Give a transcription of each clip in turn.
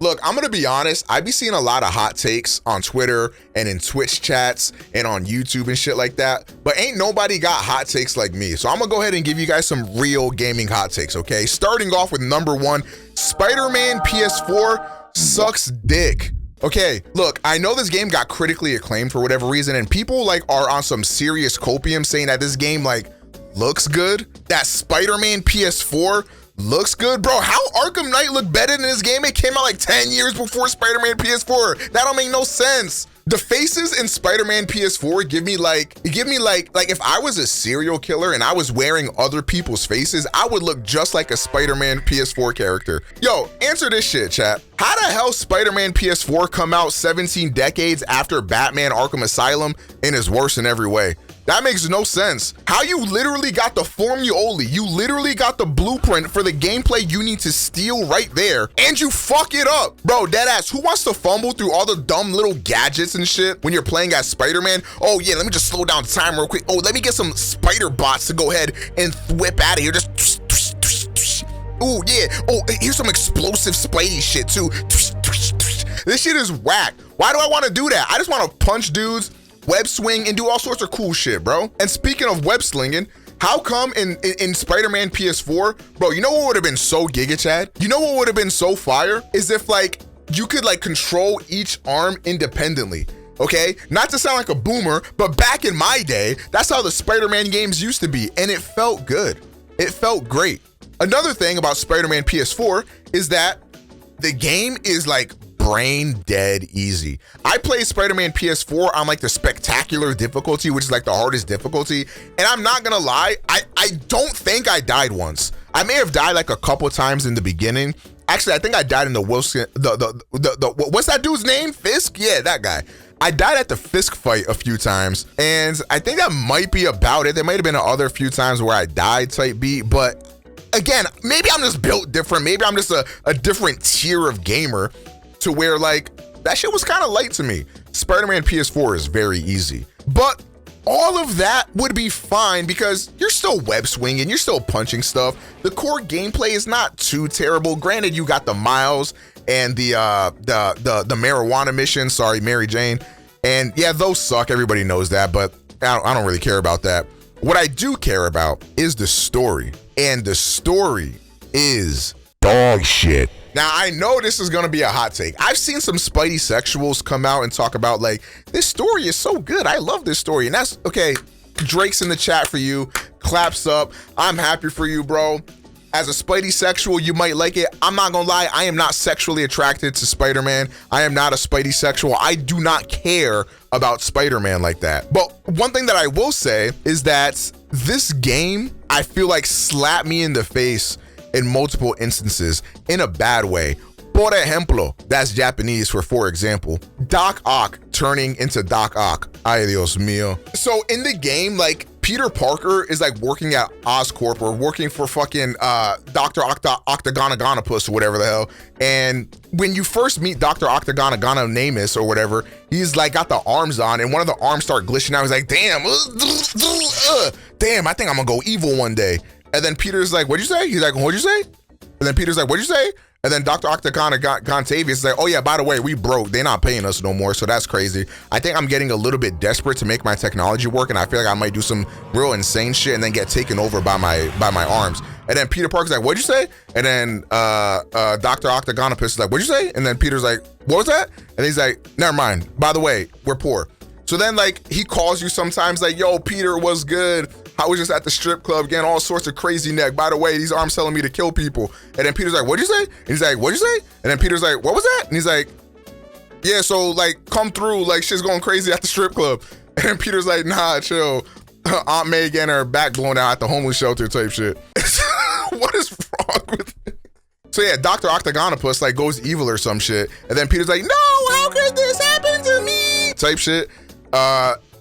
Look, I'm gonna be honest, I be seeing a lot of hot takes on Twitter and in Twitch chats and on YouTube and shit like that, but ain't nobody got hot takes like me. So I'm gonna go ahead and give you guys some real gaming hot takes, okay? Starting off with number one, Spider-Man PS4 sucks dick. Okay, look, I know this game got critically acclaimed for whatever reason, and people like are on some serious copium saying that this game like looks good, that Spider-Man PS4 looks good. Bro, how Arkham Knight look better than this game? It came out like 10 years before Spider-Man PS4. That don't make no sense. The faces in Spider-Man PS4 give me like if I was a serial killer and I was wearing other people's faces, I would look just like a Spider-Man PS4 character. Yo, answer this shit, chat. How the hell Spider-Man PS4 come out 17 decades after Batman Arkham Asylum and is worse in every way? That makes no sense. How you literally got the formulae, you literally got the blueprint for the gameplay you need to steal right there, and you fuck it up. Bro, deadass, who wants to fumble through all the dumb little gadgets and shit when you're playing as Spider-Man? Oh yeah, let me just slow down time real quick. Oh, let me get some spider bots to go ahead and whip out of here. Just ooh, yeah. Oh, here's some explosive Spidey shit too. This shit is whack. Why do I want to do that? I just want to punch dudes, web swing, and do all sorts of cool shit, bro. And speaking of web slinging, how come in Spider-Man PS4, bro, you know what would have been so giga, Chad? You know what would have been so fire? Is if like you could like control each arm independently, okay? Not to sound like a boomer, but back in my day, that's how the Spider-Man games used to be, and it felt good. It felt great. Another thing about Spider-Man PS4 is that the game is like brain dead easy. I played Spider-Man PS4 on like the spectacular difficulty, which is like the hardest difficulty, and I'm not gonna lie, I don't think I died once. I may have died like a couple times in the beginning. Actually, I think I died in the Wilson, what's that dude's name? Fisk? Yeah, that guy. I died at the Fisk fight a few times, and I think that might be about it. There might have been other few times where I died type beat, but again, maybe I'm just built different. Maybe I'm just a different tier of gamer to where like that shit was kind of light to me. Spider-Man PS4 is very easy, but all of that would be fine because you're still web swinging, you're still punching stuff. The core gameplay is not too terrible. Granted, you got the Miles and the marijuana mission. Sorry, Mary Jane, and yeah, those suck. Everybody knows that, but I don't really care about that. What I do care about is the story, and the story is dog shit. Now, I know this is gonna be a hot take. I've seen some Spidey sexuals come out and talk about like, this story is so good, I love this story. And that's okay. Drake's in the chat for you, claps up. I'm happy for you, bro. As a Spidey sexual, you might like it. I'm not gonna lie, I am not sexually attracted to Spider-Man. I am not a Spidey sexual. I do not care about Spider-Man like that. But one thing that I will say is that this game, I feel like slapped me in the face in multiple instances in a bad way. Por ejemplo, that's Japanese for example. Doc Ock turning into Doc Ock. Ay, Dios mío. So in the game, like Peter Parker is like working at Oscorp or working for fucking Dr. Octagonagonipuss or whatever the hell. And when you first meet Dr. Octagonagonimus or whatever, he's like got the arms on and one of the arms start glitching out. He's like, damn, damn, I think I'm gonna go evil one day. And then Peter's like, what'd you say? He's like, what'd you say? And then Peter's like, what'd you say? And then Dr. Octagontavius is like, oh yeah, by the way, we broke. They're not paying us no more, so that's crazy. I think I'm getting a little bit desperate to make my technology work, and I feel like I might do some real insane shit and then get taken over by my arms. And then Peter Parker's like, what'd you say? And then Dr. Octagonopus is like, what'd you say? And then Peter's like, what was that? And he's like, never mind. By the way, we're poor. So then like he calls you sometimes like, yo, Peter, what's good? I was just at the strip club getting all sorts of crazy neck. By the way, these arms telling me to kill people. And then Peter's like, what'd you say? And he's like, what'd you say? And then Peter's like, what was that? And he's like, yeah, so like come through, like shit's going crazy at the strip club. And then Peter's like, nah, chill. Aunt May getting her back blown out at the homeless shelter type shit. What is wrong with it? So yeah, Dr. Octagonopus like goes evil or some shit. And then Peter's like, no, how could this happen to me? Type shit.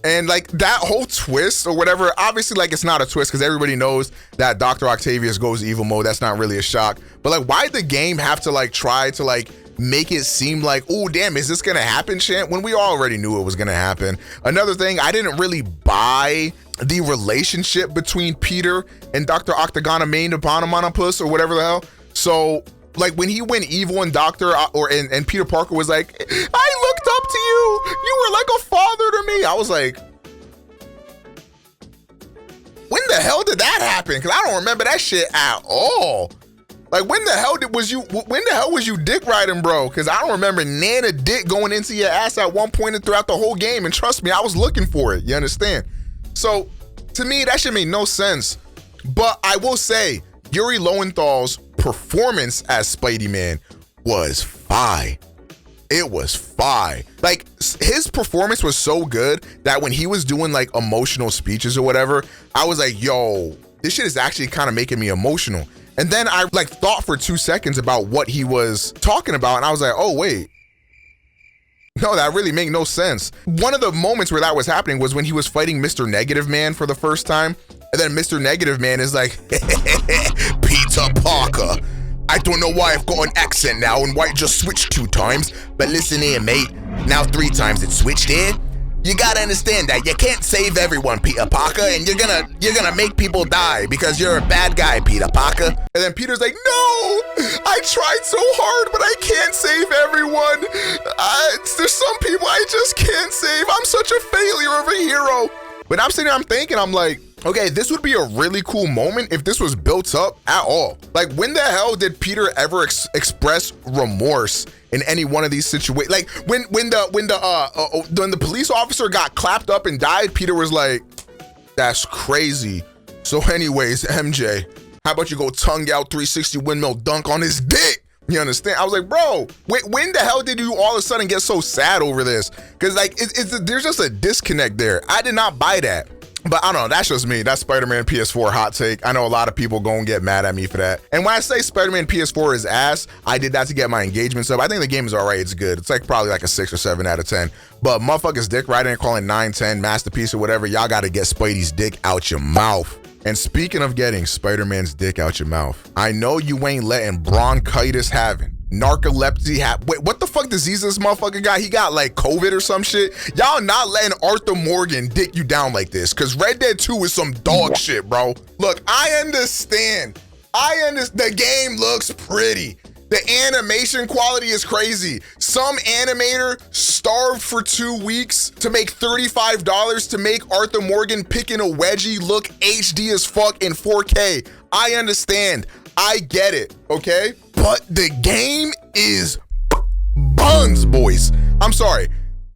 And like that whole twist or whatever, obviously like it's not a twist because everybody knows that Dr. Octavius goes evil mode. That's not really a shock. But like, why'd the game have to like try to like make it seem like, oh damn, is this gonna happen, Chant? When we already knew it was gonna happen. Another thing, I didn't really buy the relationship between Peter and Dr. Octagonopus or whatever the hell. So like when he went evil and and Peter Parker was like, I looked up to you. You were like a father to me. I was like, when the hell did that happen? Because I don't remember that shit at all. Like, when the hell was you dick riding, bro? Because I don't remember Nana dick going into your ass at one point and throughout the whole game. And trust me, I was looking for it. You understand? So, to me, that shit made no sense. But I will say, Yuri Lowenthal's performance as Spidey-Man was fire. It was fire. Like, his performance was so good that when he was doing like emotional speeches or whatever, I was like, yo, this shit is actually kind of making me emotional. And then I like thought for 2 seconds about what he was talking about, and I was like, oh wait, no, that really made no sense. One of the moments where that was happening was when he was fighting Mr. Negative Man for the first time, and then Mr. Negative Man is like, Peter Parker, I don't know why I've got an accent now and why it just switched 2 times, but listen here, mate, now 3 times it switched here. You gotta understand that you can't save everyone, Peter Parker, and you're gonna make people die because you're a bad guy, Peter Parker. And then Peter's like, no, I tried so hard, but I can't save everyone. There's some people I just can't save. I'm such a failure of a hero. But I'm sitting there, I'm thinking, I'm like, okay, this would be a really cool moment if this was built up at all. Like, when the hell did Peter ever express remorse in any one of these situations? Like, when the police officer got clapped up and died, Peter was like, that's crazy. So anyways, MJ, how about you go tongue out 360 windmill dunk on his dick? You understand? I was like, bro, when the hell did you all of a sudden get so sad over this? Because like, there's just a disconnect there. I did not buy that. But I don't know, that's just me. That's Spider-Man PS4 hot take. I know a lot of people gonna get mad at me for that. And when I say Spider-Man PS4 is ass, I did that to get my engagements up. I think the game is all right, it's good. It's like probably like a 6 or 7 out of 10. But motherfuckers dick riding and calling 9, 10, masterpiece or whatever, y'all gotta get Spidey's dick out your mouth. And speaking of getting Spider-Man's dick out your mouth, I know you ain't letting bronchitis having, narcolepsy wait, what the fuck disease this motherfucker got? He got like COVID or some shit. Y'all not letting Arthur Morgan dick you down like this, because Red Dead 2 is some dog shit, bro. Look, I understand. The game looks pretty. The animation quality is crazy. Some animator starved for 2 weeks to make $35 to make Arthur Morgan picking a wedgie look HD as fuck in 4K. I understand. I get it, okay? But the game is buns, boys. I'm sorry.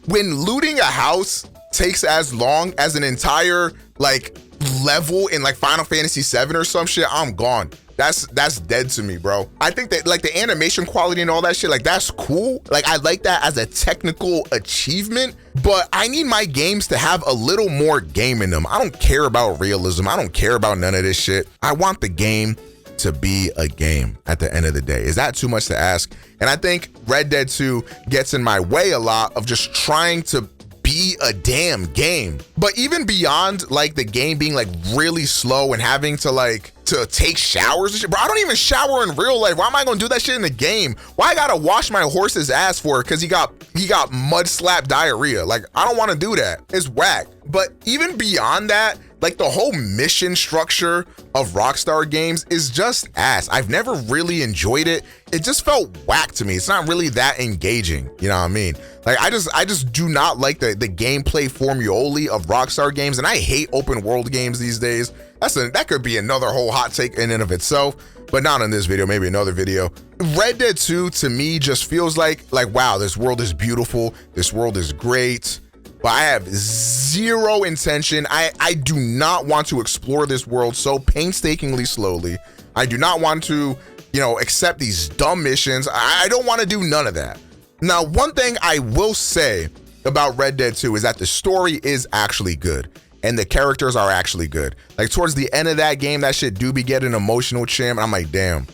When looting a house takes as long as an entire like level in like Final Fantasy VII or some shit, I'm gone. That's dead to me, bro. I think that like the animation quality and all that shit, like that's cool. Like I like that as a technical achievement, but I need my games to have a little more game in them. I don't care about realism. I don't care about none of this shit. I want the game to be a game at the end of the day. Is that too much to ask? And I think Red Dead 2 gets in my way a lot of just trying to be a damn game. But even beyond like the game being like really slow and having to take showers and shit, bro, I don't even shower in real life. Why am I gonna do that shit in the game? Why I gotta wash my horse's ass for it? Because he got mud slap diarrhea. Like, I don't want to do that. It's whack. But even beyond that, like the whole mission structure of Rockstar games is just ass. I've never really enjoyed it. It just felt whack to me. It's not really that engaging. You know what I mean? Like I just do not like the gameplay formulae of Rockstar games, and I hate open world games these days. That could be another whole hot take in and of itself, but not in this video, maybe another video. Red Dead 2 to me just feels like wow, this world is beautiful. This world is great. But I have zero intention. I do not want to explore this world so painstakingly slowly. I do not want to, accept these dumb missions. I don't want to do none of that. Now, one thing I will say about Red Dead 2 is that the story is actually good and the characters are actually good. Like towards the end of that game, that shit do be getting emotional, chim. And I'm like, damn,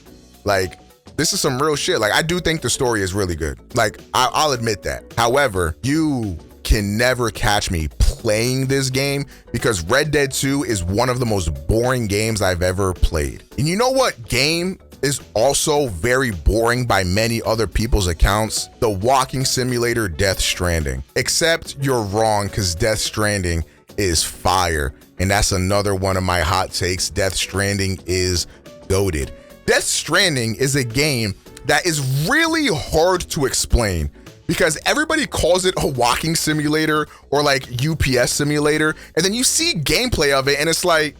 like this is some real shit. Like I do think the story is really good. Like I'll admit that. However, you can never catch me playing this game because Red Dead 2 is one of the most boring games I've ever played. And you know what game is also very boring by many other people's accounts? The walking simulator Death Stranding. Except you're wrong, because Death Stranding is fire. And that's another one of my hot takes. Death Stranding is goated. Death Stranding is a game that is really hard to explain because everybody calls it a walking simulator or like UPS simulator, and then you see gameplay of it and it's like,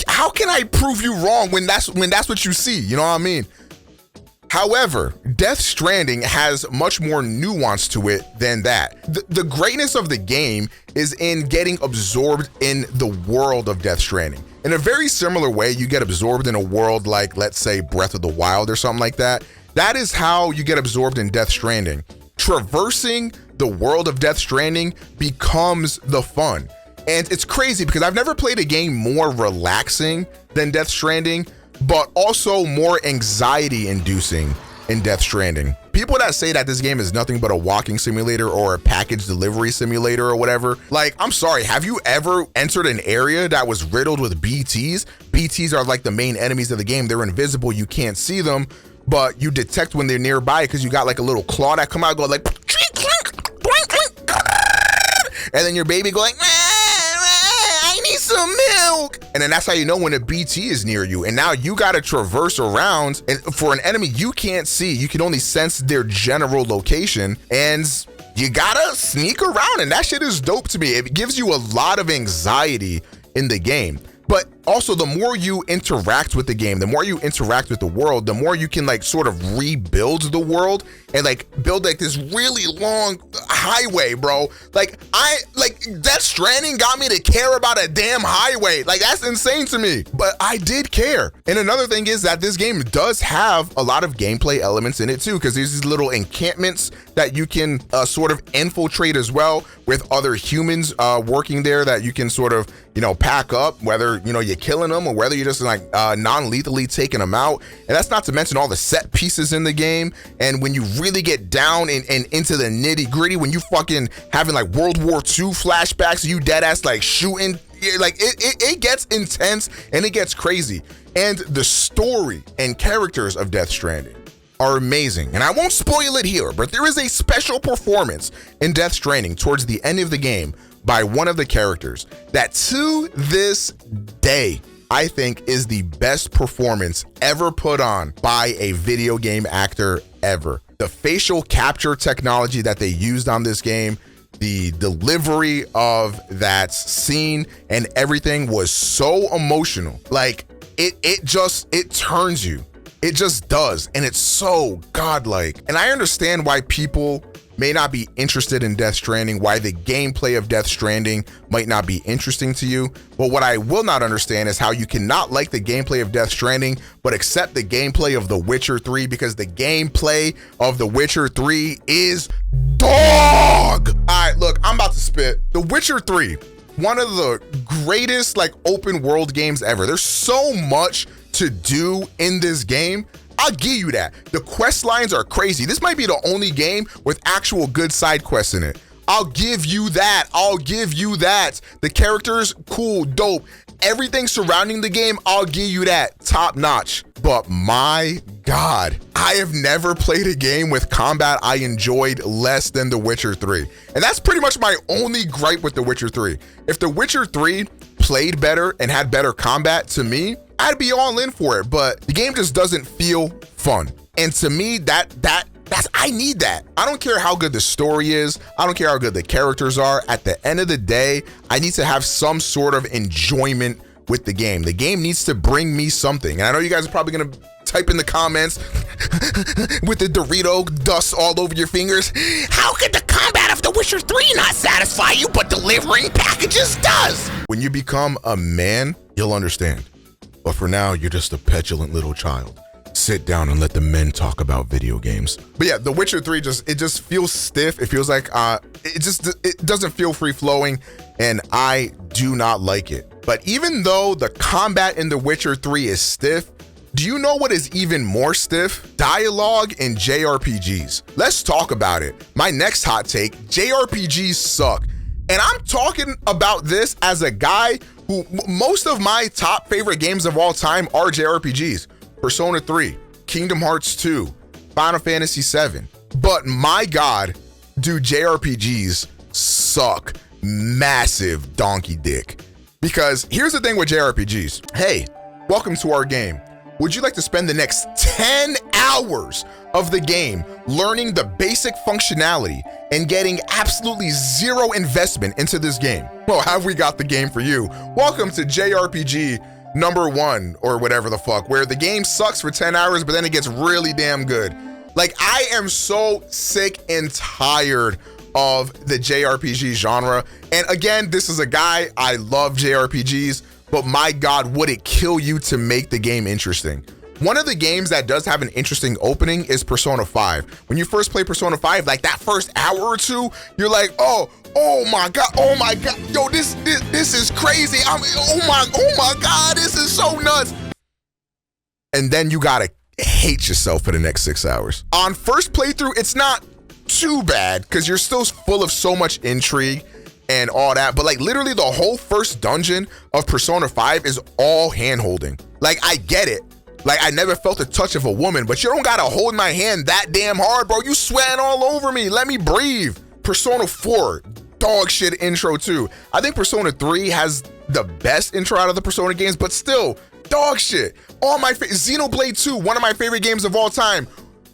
how can I prove you wrong when that's what you see? You know what I mean? However, Death Stranding has much more nuance to it than that. The greatness of the game is in getting absorbed in the world of Death Stranding. In a very similar way, you get absorbed in a world like, let's say, Breath of the Wild or something like that. That is how you get absorbed in Death Stranding. Traversing the world of Death Stranding becomes the fun. And it's crazy because I've never played a game more relaxing than Death Stranding, but also more anxiety inducing in Death Stranding. People that say that this game is nothing but a walking simulator or a package delivery simulator or whatever, like, I'm sorry, have you ever entered an area that was riddled with BTs? BTs are like the main enemies of the game. They're invisible, you can't see them, but you detect when they're nearby because you got like a little claw that come out, go like, and then your baby go like, I need some milk. And then that's how you know when a BT is near you. And now you got to traverse around, and for an enemy you can't see, you can only sense their general location, and you gotta sneak around, and that shit is dope to me. It gives you a lot of anxiety in the game. But also, the more you interact with the game, the more you interact with the world, the more you can like sort of rebuild the world and like build like this really long highway, bro. Like Death Stranding got me to care about a damn highway. Like, that's insane to me, but I did care. And another thing is that this game does have a lot of gameplay elements in it too, because there's these little encampments that you can sort of infiltrate as well with other humans working there that you can sort of, you know, pack up, whether, you know, you're killing them or whether you're just like non-lethally taking them out. And that's not to mention all the set pieces in the game. And when you really get down and into the nitty gritty, when you fucking having like World War II flashbacks, you dead ass like shooting, like it gets intense and it gets crazy. And the story and characters of Death Stranding are amazing. And I won't spoil it here, but there is a special performance in Death Stranding towards the end of the game by one of the characters that to this day, I think is the best performance ever put on by a video game actor ever. The facial capture technology that they used on this game, the delivery of that scene and everything was so emotional. Like it turns you. It just does. And it's so godlike. And I understand why people may not be interested in Death Stranding, why the gameplay of Death Stranding might not be interesting to you. But what I will not understand is how you cannot like the gameplay of Death Stranding, but accept the gameplay of The Witcher 3, because the gameplay of The Witcher 3 is dog. All right, look, I'm about to spit. The Witcher 3, one of the greatest like open world games ever. There's so much to do in this game. I'll give you that. The quest lines are crazy. This might be the only game with actual good side quests in it. I'll give you that. I'll give you that. The characters, cool, dope. Everything surrounding the game, I'll give you that. Top notch. But my God, I have never played a game with combat I enjoyed less than The Witcher 3. And that's pretty much my only gripe with The Witcher 3. If The Witcher 3 played better and had better combat, to me, I'd be all in for it, but the game just doesn't feel fun. And to me, that's I need that. I don't care how good the story is. I don't care how good the characters are. At the end of the day, I need to have some sort of enjoyment with the game. The game needs to bring me something. And I know you guys are probably gonna type in the comments with the Dorito dust all over your fingers. How could the combat of The Witcher 3 not satisfy you, but delivering packages does? When you become a man, you'll understand. But for now, you're just a petulant little child. Sit down and let the men talk about video games. But yeah, The Witcher 3 just feels stiff. It feels like it doesn't feel free flowing, and I do not like it. But even though the combat in The Witcher 3 is stiff, do you know what is even more stiff? Dialogue in JRPGs. Let's talk about it. My next hot take, JRPGs suck. And I'm talking about this as a guy who most of my top favorite games of all time are JRPGs. Persona 3, Kingdom Hearts 2, Final Fantasy 7. But my God, do JRPGs suck massive donkey dick. Because here's the thing with JRPGs. Hey, welcome to our game. Would you like to spend the next 10 hours of the game learning the basic functionality and getting absolutely zero investment into this game? Well, have we got the game for you? Welcome to JRPG number 1 or whatever the fuck, where the game sucks for 10 hours, but then it gets really damn good. Like, I am so sick and tired of the JRPG genre. And again, this is a guy, I love JRPGs, but my God, would it kill you to make the game interesting? One of the games that does have an interesting opening is Persona 5. When you first play Persona 5, like that first hour or two, you're like, oh my God, yo, this is crazy. Oh my God, this is so nuts. And then you gotta hate yourself for the next 6 hours. On first playthrough, it's not too bad because you're still full of so much intrigue and all that, but like literally the whole first dungeon of Persona 5 is all hand-holding. Like, I get it. Like, I never felt the touch of a woman, but you don't gotta hold my hand that damn hard, bro. You sweating all over me. Let me breathe. Persona 4, dog shit intro too. I think Persona 3 has the best intro out of the Persona games, but still, dog shit. All my Xenoblade 2, one of my favorite games of all time,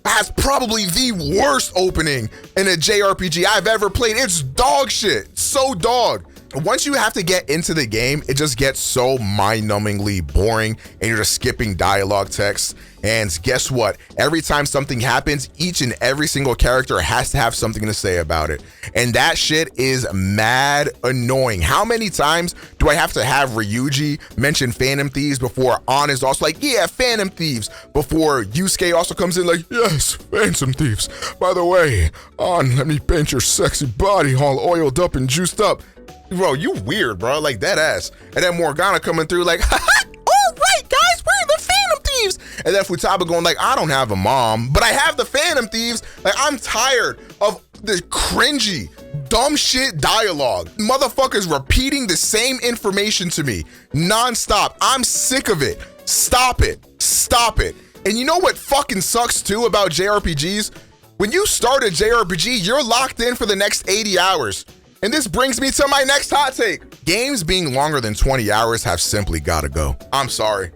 has probably the worst opening in a JRPG I've ever played. It's dog shit, so dog. Once you have to get into the game, it just gets so mind-numbingly boring and you're just skipping dialogue text. And guess what? Every time something happens, each and every single character has to have something to say about it. And that shit is mad annoying. How many times do I have to have Ryuji mention Phantom Thieves before An is also like, yeah, Phantom Thieves, before Yusuke also comes in like, yes, Phantom Thieves. By the way, An, let me paint your sexy body all oiled up and juiced up. Bro, you weird, bro, like that ass. And then Morgana coming through like, all right, guys, we're the Phantom Thieves. And then Futaba going like, I don't have a mom, but I have the Phantom Thieves. Like, I'm tired of the cringy, dumb shit dialogue. Motherfuckers repeating the same information to me nonstop. I'm sick of it. Stop it. Stop it. And you know what fucking sucks too about JRPGs? When you start a JRPG, you're locked in for the next 80 hours. And this brings me to my next hot take. Games being longer than 20 hours have simply gotta go. I'm sorry.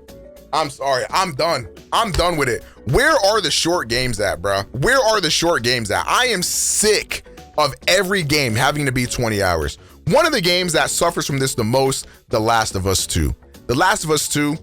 I'm done. I'm done with it. Where are the short games at, bro? Where are the short games at? I am sick of every game having to be 20 hours. One of the games that suffers from this the most, The Last of Us 2. The Last of Us 2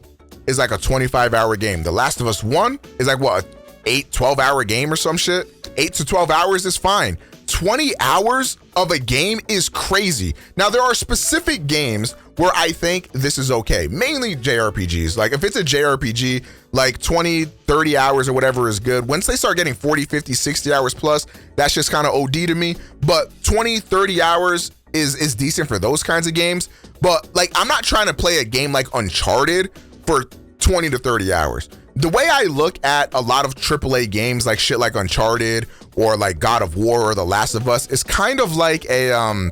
is like a 25-hour game. The Last of Us 1 is like what, 12-hour game or some shit? 8 to 12 hours is fine. 20 hours of a game is crazy. Now, there are specific games where I think this is okay, mainly JRPGs. Like, if it's a JRPG, like 20, 30 hours or whatever is good. Once they start getting 40, 50, 60 hours plus, that's just kind of OD to me. But 20, 30 hours is decent for those kinds of games. But like, I'm not trying to play a game like Uncharted for 20 to 30 hours. The way I look at a lot of AAA games, like shit like Uncharted or like God of War or The Last of Us, is kind of like a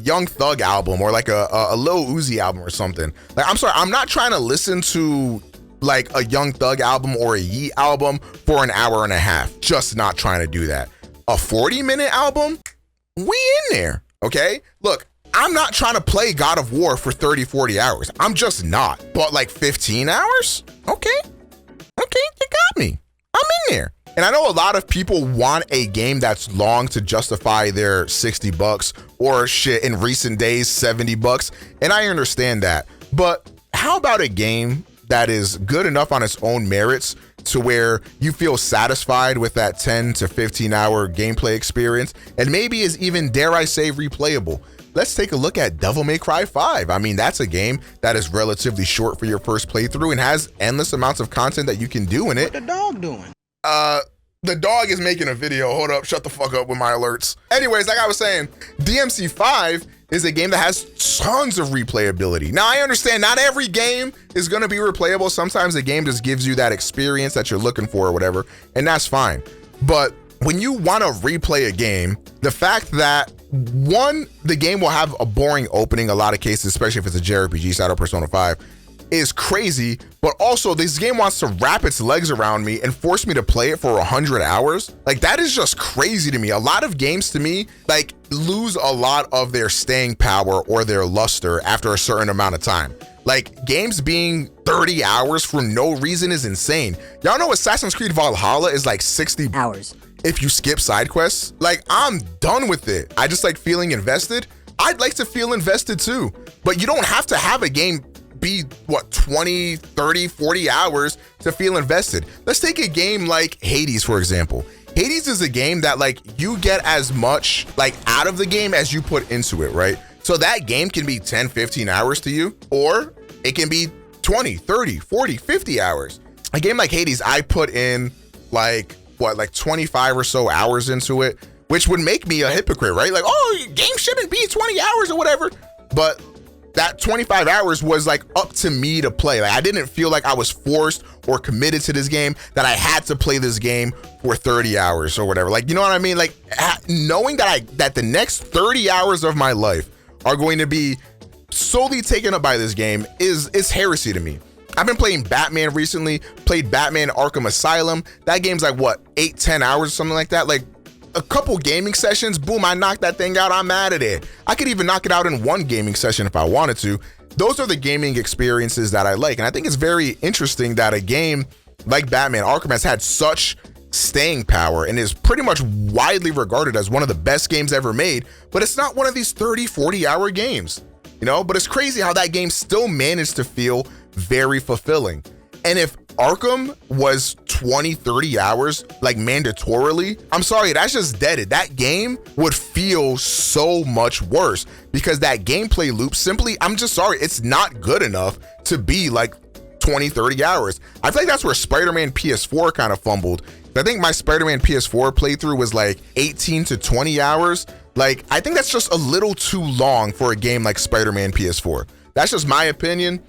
Young Thug album or like a Lil Uzi album or something. Like, I'm sorry, I'm not trying to listen to like a Young Thug album or a Yeet album for an hour and a half. Just not trying to do that. A 40-minute album? We in there, okay? Look, I'm not trying to play God of War for 30, 40 hours. I'm just not. But like 15 hours? Okay, you got me. I'm in there. And I know a lot of people want a game that's long to justify their $60 or shit in recent days, $70. And I understand that. But how about a game that is good enough on its own merits to where you feel satisfied with that 10 to 15 hour gameplay experience and maybe is even, dare I say, replayable? Let's take a look at Devil May Cry 5. I mean, that's a game that is relatively short for your first playthrough and has endless amounts of content that you can do in it. What the dog doing? The dog is making a video. Hold up, shut the fuck up with my alerts. Anyways, like I was saying, DMC 5 is a game that has tons of replayability. Now, I understand not every game is gonna be replayable. Sometimes a game just gives you that experience that you're looking for or whatever, and that's fine. But when you wanna replay a game, the fact that one, the game will have a boring opening a lot of cases, especially if it's a JRPG side of Persona 5, is crazy. But also, this game wants to wrap its legs around me and force me to play it for 100 hours. Like, that is just crazy to me. A lot of games to me, like, lose a lot of their staying power or their luster after a certain amount of time. Like, games being 30 hours for no reason is insane. Y'all know Assassin's Creed Valhalla is like 60 hours if you skip side quests. Like, I'm done with it. I just like feeling invested. I'd like to feel invested too, but you don't have to have a game be what, 20, 30, 40 hours to feel invested. Let's take a game like Hades, for example. Hades is a game that like you get as much like out of the game as you put into it, right? So that game can be 10, 15 hours to you, or it can be 20, 30, 40, 50 hours. A game like Hades, I put in like 25 or so hours into it, which would make me a hypocrite, right? Like, oh, game shouldn't be 20 hours or whatever. But that 25 hours was like up to me to play. Like, I didn't feel like I was forced or committed to this game, that I had to play this game for 30 hours or whatever. Like, you know what I mean? Like, knowing that the next 30 hours of my life are going to be solely taken up by this game is heresy to me. I've been playing Batman recently, played Batman Arkham Asylum. That game's like what, 8-10 hours or something like that. Like, a couple gaming sessions, boom, I knocked that thing out, I'm out of there. I could even knock it out in one gaming session if I wanted to. Those are the gaming experiences that I like. And I think it's very interesting that a game like Batman Arkham has had such staying power and is pretty much widely regarded as one of the best games ever made, but it's not one of these 30, 40 hour games, you know? But it's crazy how that game still managed to feel very fulfilling. And if Arkham was 20, 30 hours, like mandatorily, I'm sorry, that's just deaded. That game would feel so much worse because that gameplay loop simply, I'm just sorry, it's not good enough to be like 20, 30 hours. I feel like that's where Spider-Man PS4 kind of fumbled. I think my Spider-Man PS4 playthrough was like 18 to 20 hours. Like, I think that's just a little too long for a game like Spider-Man PS4. That's just my opinion.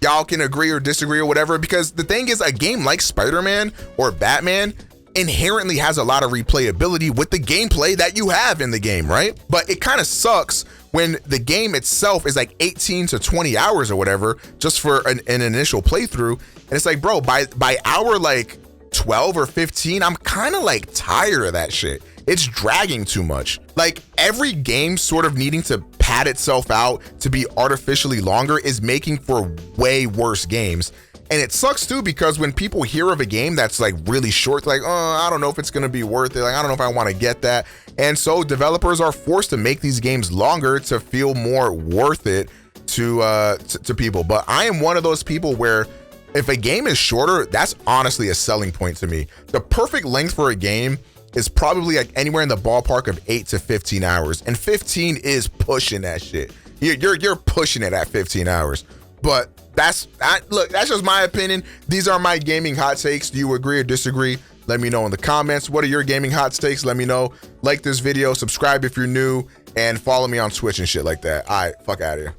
Y'all can agree or disagree or whatever, because the thing is, a game like Spider-Man or Batman inherently has a lot of replayability with the gameplay that you have in the game, right? But it kind of sucks when the game itself is like 18 to 20 hours or whatever, just for an initial playthrough. And it's like, bro, by hour like 12 or 15, I'm kind of like tired of that shit. It's dragging too much. Like, every game sort of needing to pad itself out to be artificially longer is making for way worse games. And it sucks too, because when people hear of a game that's like really short, like, oh, I don't know if it's gonna be worth it. Like, I don't know if I want to get that. And so developers are forced to make these games longer to feel more worth it to people. But I am one of those people where if a game is shorter, that's honestly a selling point to me. The perfect length for a game is probably like anywhere in the ballpark of 8 to 15 hours. And 15 is pushing that shit. You're pushing it at 15 hours. But look, that's just my opinion. These are my gaming hot takes. Do you agree or disagree? Let me know in the comments. What are your gaming hot takes? Let me know. Like this video, subscribe if you're new, and follow me on Twitch and shit like that. All right, fuck out of here.